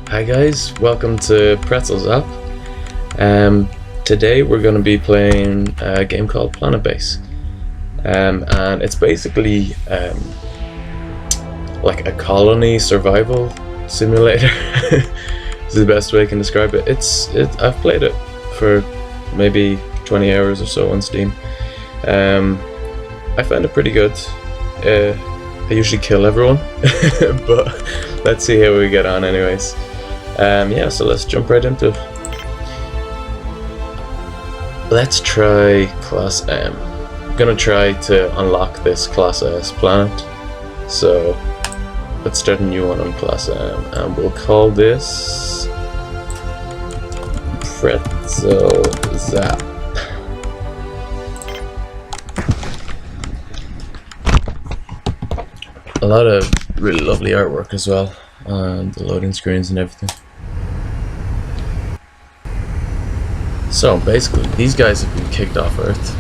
Hi guys, welcome to Pretzel Zap. Today we're going to be playing a game called Planetbase, and it's basically like a colony survival simulator. Is the best way I can describe it. I've played it for maybe 20 hours or so on Steam. I found it pretty good. I usually kill everyone, but let's see how we get on anyways. Yeah, so let's jump right into it. Let's try Class M. I'm gonna try to unlock this Class S planet. So let's start a new one on Class M, and we'll call this Pretzel Zap. A lot of really lovely artwork as well, and the loading screens and everything. So basically, these guys have been kicked off Earth,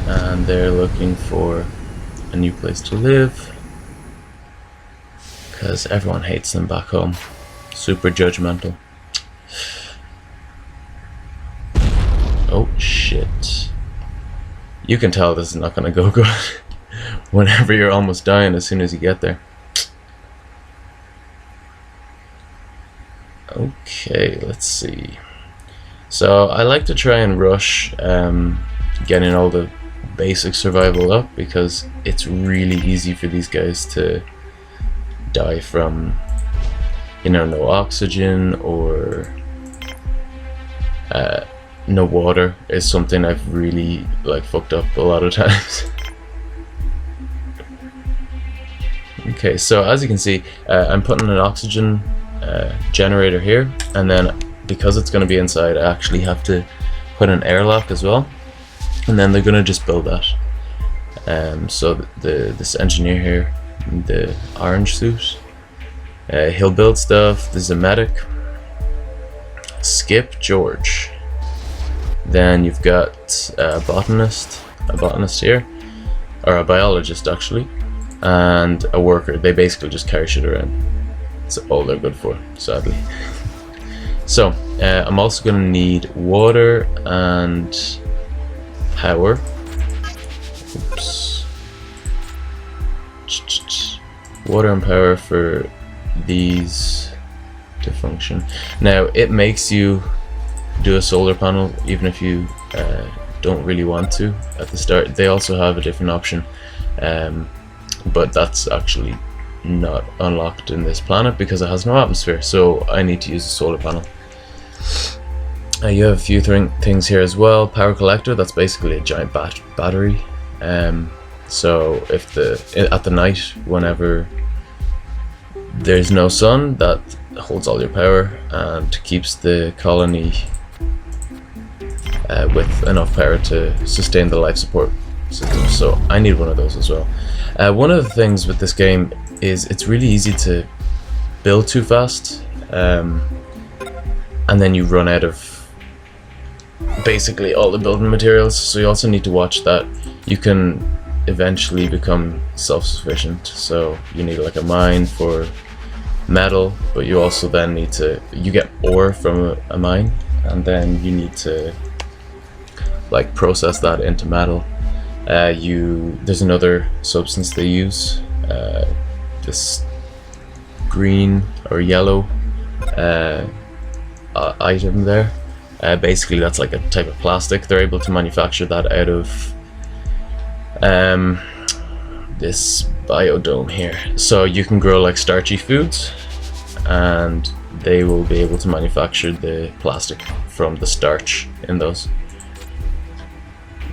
and they're looking for a new place to live, because everyone hates them back home. Super judgmental. Oh shit. You can tell this is not gonna go good whenever you're almost dying as soon as you get there. Okay, let's see. So I like to try and rush getting all the basic survival up, because it's really easy for these guys to die from, you know, no oxygen or no water is something I've really fucked up a lot of times. Okay, so as you can see, I'm putting an oxygen generator here, and then because it's going to be inside, I actually have to put an airlock as well, and then they're going to just build that. So this engineer here, the orange suit, he'll build stuff. There's a medic, Skip George. Then you've got a botanist here, or a biologist actually, and a worker. They basically just carry shit around. That's all they're good for, sadly. So I'm also going to need water and power. Oops. Water and power for these to function. Now it makes you do a solar panel even if you don't really want to at the start. They also have a different option, but that's actually not unlocked in this planet because it has no atmosphere, so I need to use a solar panel. You have a few things here as well. Power collector, that's basically a giant battery. So if at the night, whenever there's no sun, that holds all your power and keeps the colony with enough power to sustain the life support system. So I need one of those as well. One of the things with this game is it's really easy to build too fast, and then you run out of basically all the building materials. So you also need to watch that. You can eventually become self-sufficient, so you need like a mine for metal, but you also then need to, you get ore from a mine, and then you need to process that into metal. There's another substance they use, this green or yellow item there. Basically that's like a type of plastic. They're able to manufacture that out of this biodome here. So you can grow like starchy foods, and they will be able to manufacture the plastic from the starch in those.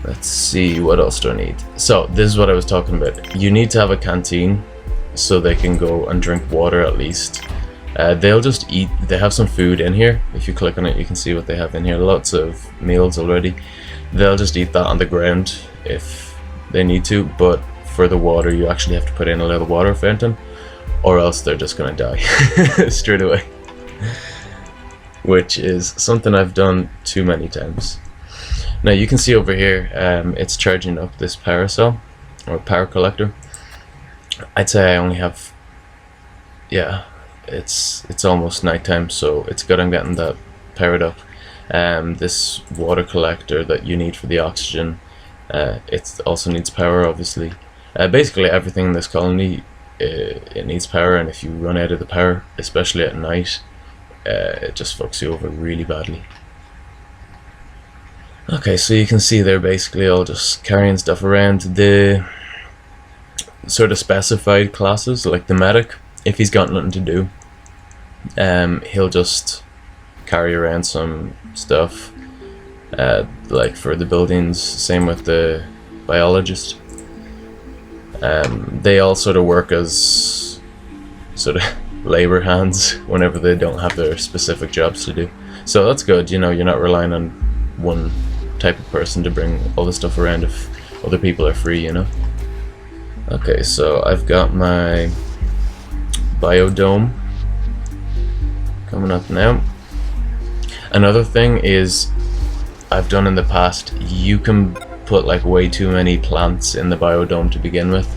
Let's see, what else do I need? So this is what I was talking about. You need to have a canteen so they can go and drink water at least. They'll just eat. They have some food in here. If you click on it, you can see what they have in here. Lots of meals already. They'll just eat that on the ground if they need to, but for the water you actually have to put in a little water fountain, or else they're just gonna die straight away, which is something I've done too many times. Now you can see over here, it's charging up this power cell or power collector. I'd say I only have it's almost nighttime, so it's good I'm getting that powered up. This water collector that you need for the oxygen, it also needs power, obviously. Basically everything in this colony, it needs power, and if you run out of the power, especially at night, it just fucks you over really badly. Okay, so you can see they're basically all just carrying stuff around. The sort of specified classes, like the medic, if he's got nothing to do, he'll just carry around some stuff, like for the buildings. Same with the biologist. They all sort of work as sort of labor hands whenever they don't have their specific jobs to do. So that's good, you know, you're not relying on one type of person to bring all the stuff around if other people are free, you know. Okay, so I've got my biodome coming up now. Another thing is, I've done in the past, you can put like way too many plants in the biodome to begin with,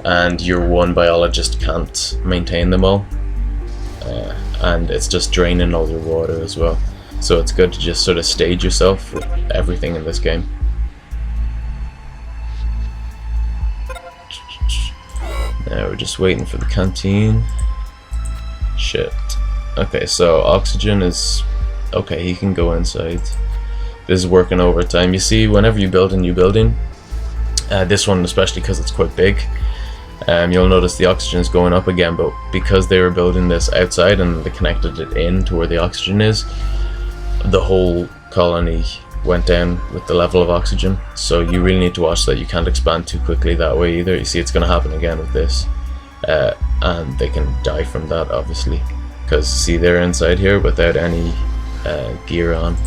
and your one biologist can't maintain them all, and it's just draining all your water as well. So it's good to just sort of stage yourself with everything in this game. Now we're just waiting for the canteen. Shit. Okay, so oxygen is okay, he can go inside. This is working overtime. You see, whenever you build a new building, this one especially because it's quite big, you'll notice the oxygen is going up again, but because they were building this outside and they connected it in to where the oxygen is, the whole colony went down with the level of oxygen. So you really need to watch that. You can't expand too quickly that way either. You see, it's going to happen again with this, and they can die from that, obviously, because see, they're inside here without any gear on.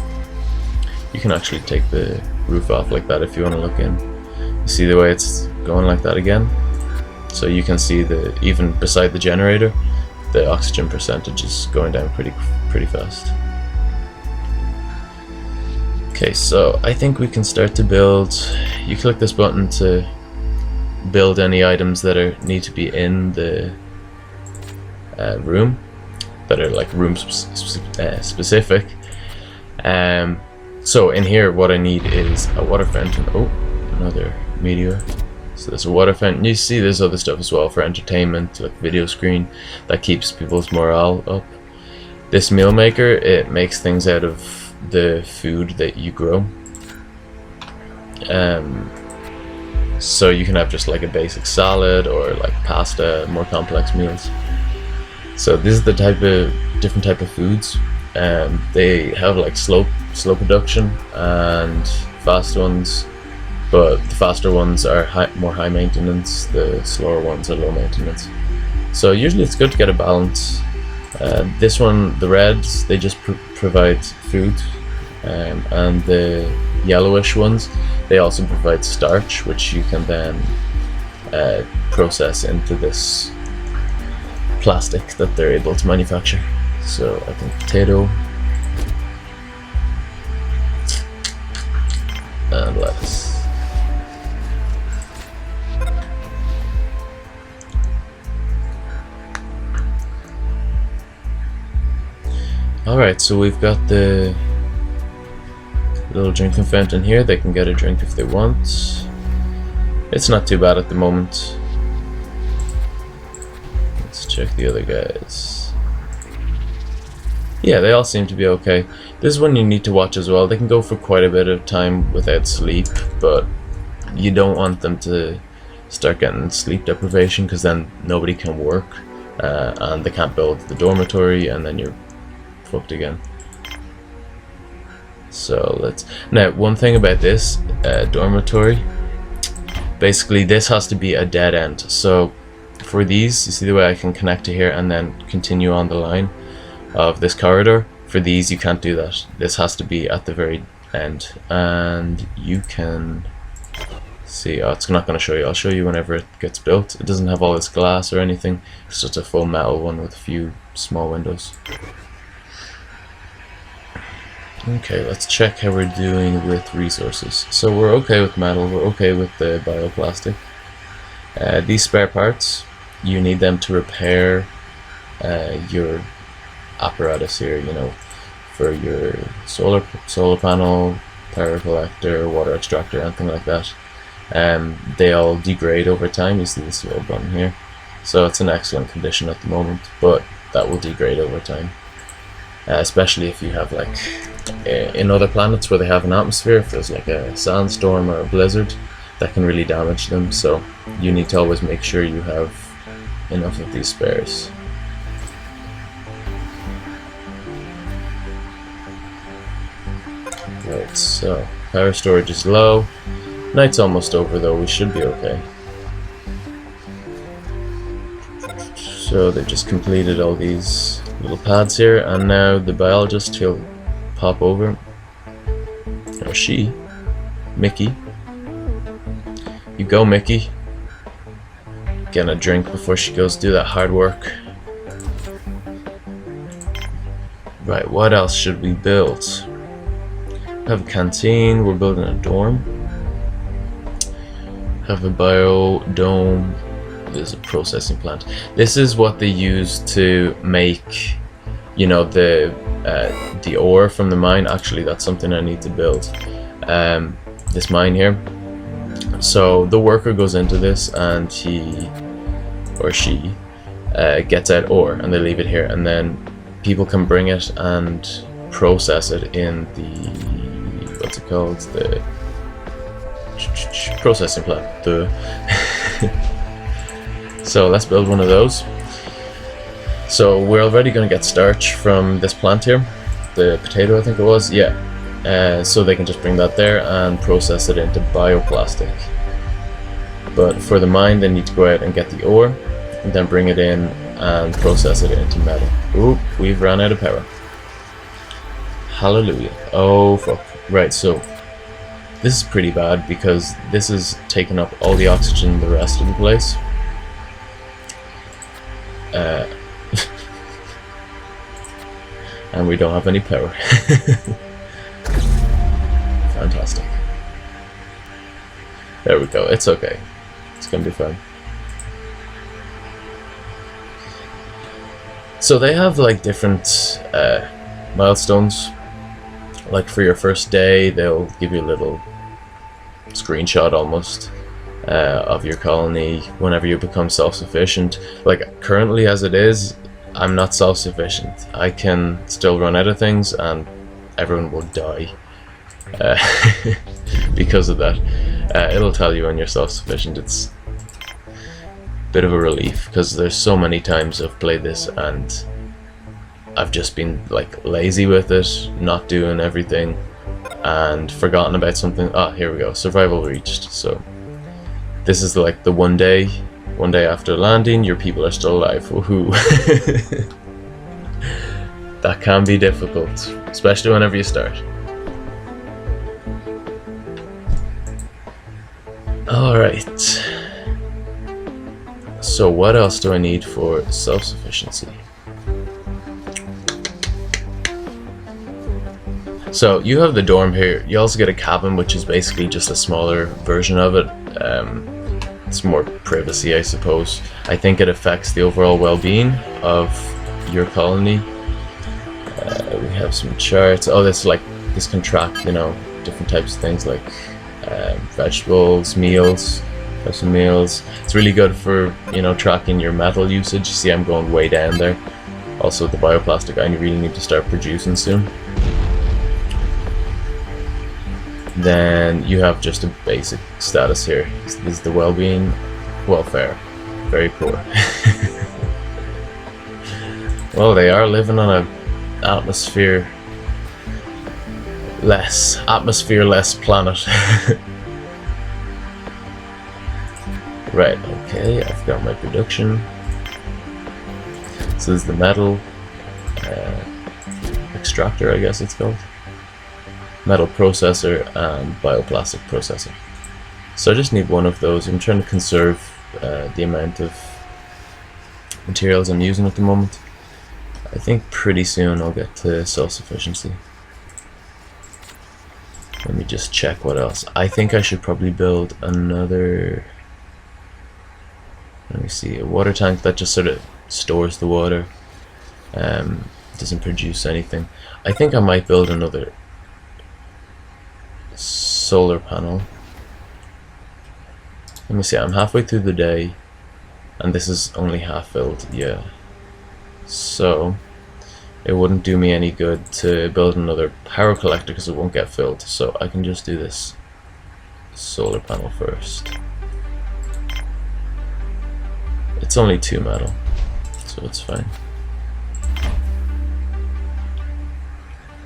You can actually take the roof off like that if you want to look in. You see the way it's going like that again? So you can see that even beside the generator, the oxygen percentage is going down pretty fast. Okay, so I think we can start to build. You click this button to build any items that need to be in the room, that are like room specific. So in here, what I need is a water fountain. Oh, another meteor. So there's a water fountain. You see there's other stuff as well for entertainment, like video screen that keeps people's morale up. This meal maker, it makes things out of the food that you grow. So you can have just like a basic salad or like pasta, more complex meals. So this is the different type of foods. They have like slow production and fast ones, but the faster ones are more high maintenance, the slower ones are low maintenance. So usually it's good to get a balance. This one, the reds, they just provide food, and the yellowish ones, they also provide starch, which you can then process into this plastic that they're able to manufacture. So I think potato and lettuce. Alright, so we've got the little drinking fountain here. They can get a drink if they want. It's not too bad at the moment. Let's check the other guys. Yeah, they all seem to be okay. This is one you need to watch as well. They can go for quite a bit of time without sleep, but you don't want them to start getting sleep deprivation, because then nobody can work, and they can't build the dormitory, and then you're fucked again. So let's now, one thing about this dormitory, basically this has to be a dead end. So for these, you see the way I can connect to here and then continue on the line of this corridor. For these you can't do that. This has to be at the very end, and you can see, oh, it's not going to show you. I'll show you whenever it gets built. It doesn't have all this glass or anything. It's just a full metal one with a few small windows. Okay, let's check how we're doing with resources. So we're okay with metal, we're okay with the bioplastic. These spare parts, you need them to repair your apparatus here, you know, for your solar panel, power collector, water extractor, anything like that. They all degrade over time. You see this little button here, so it's in excellent condition at the moment, but that will degrade over time, especially if you have, like, in other planets where they have an atmosphere, if there's like a sandstorm or a blizzard, that can really damage them. So you need to always make sure you have enough of these spares. Right, so power storage is low. Night's almost over though, we should be okay. So they've just completed all these little pads here, and now the biologist, he'll pop over, or she, Mickey. You go, Mickey. Getting a drink before she goes do that hard work. Right, what else should we build? Have a canteen, we're building a dorm. Have a biodome. There's a processing plant. This is what they use to make, you know, the ore from the mine. Actually, that's something I need to build. This mine here. So the worker goes into this, and he or she gets out ore, and they leave it here, and then people can bring it and process it in the, what's it called, the processing plant. So let's build one of those. So we're already going to get starch from this plant here, the potato I think it was, yeah. So they can just bring that there and process it into bioplastic. But for the mine, they need to go out and get the ore, and then bring it in and process it into metal. Oop, we've run out of power. Hallelujah. Oh fuck. Right, so this is pretty bad because this is taking up all the oxygen in the rest of the place. And we don't have any power. Fantastic. There we go, it's okay. It's gonna be fun. So they have like different milestones. Like for your first day, they'll give you a little screenshot almost of your colony whenever you become self-sufficient. Like currently as it is, I'm not self-sufficient. I can still run out of things and everyone will die because of that. It'll tell you when you're self-sufficient. It's a bit of a relief because there's so many times I've played this and I've just been like lazy with it, not doing everything, and forgotten about something. Ah, here we go, survival reached. So this is like the one day after landing, your people are still alive. Woohoo. That can be difficult, especially whenever you start. Alright, so what else do I need for self-sufficiency? So you have the dorm here. You also get a cabin, which is basically just a smaller version of it. It's more privacy, I suppose. I think it affects the overall well-being of your colony. We have some charts. Oh, this can track, you know, different types of things like vegetables, meals, types of meals. It's really good for, you know, tracking your metal usage. You see, I'm going way down there. Also, the bioplastic I really need to start producing soon. Then you have just a basic status here. This is the well-being, welfare, very poor. Well, they are living on a atmosphere-less planet. Right, okay, I've got my production. So this is the metal extractor, I guess it's called. Metal processor and bioplastic processor. So I just need one of those. I'm trying to conserve the amount of materials I'm using at the moment. I think pretty soon I'll get to self-sufficiency. Let me just check what else. I think I should probably build another, let me see, a water tank that just sort of stores the water. Doesn't produce anything. I think I might build another solar panel. Let me see, I'm halfway through the day and this is only half filled. Yeah, so it wouldn't do me any good to build another power collector because it won't get filled, so I can just do this solar panel first. It's only 2 metal, so it's fine.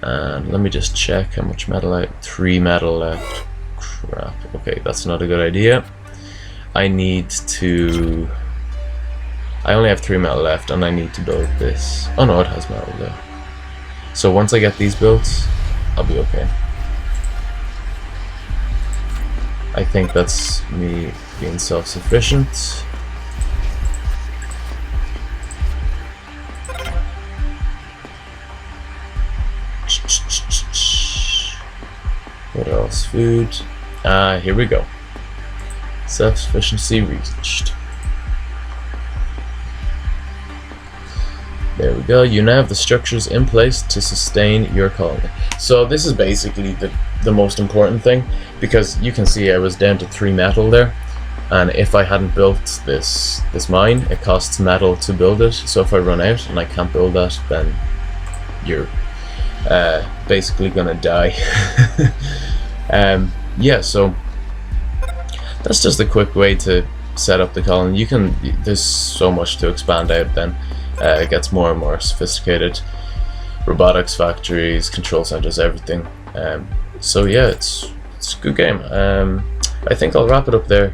And let me just check how much metal I have. 3 metal left. Crap. Okay, that's not a good idea. I only have 3 metal left and I need to build this. Oh no, it has metal there. So once I get these built, I'll be okay. I think that's me being self-sufficient. What else? Food. Here we go. Self-sufficiency reached. There we go. You now have the structures in place to sustain your colony. So this is basically the most important thing, because you can see I was down to 3 metal there, and if I hadn't built this mine, it costs metal to build it. So if I run out and I can't build that, then you're basically gonna die. Yeah, so that's just a quick way to set up the colony. There's so much to expand out then. It gets more and more sophisticated. Robotics factories, control centers, everything. So yeah, it's a good game. I think I'll wrap it up there.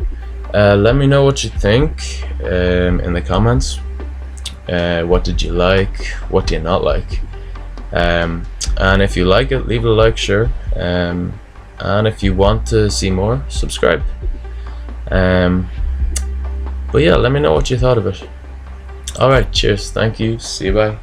Let me know what you think in the comments. What did you like? What do you not like? And if you like it, leave it a like, sure. And if you want to see more, subscribe. But yeah, let me know what you thought of it. Alright, cheers, thank you, see you, bye.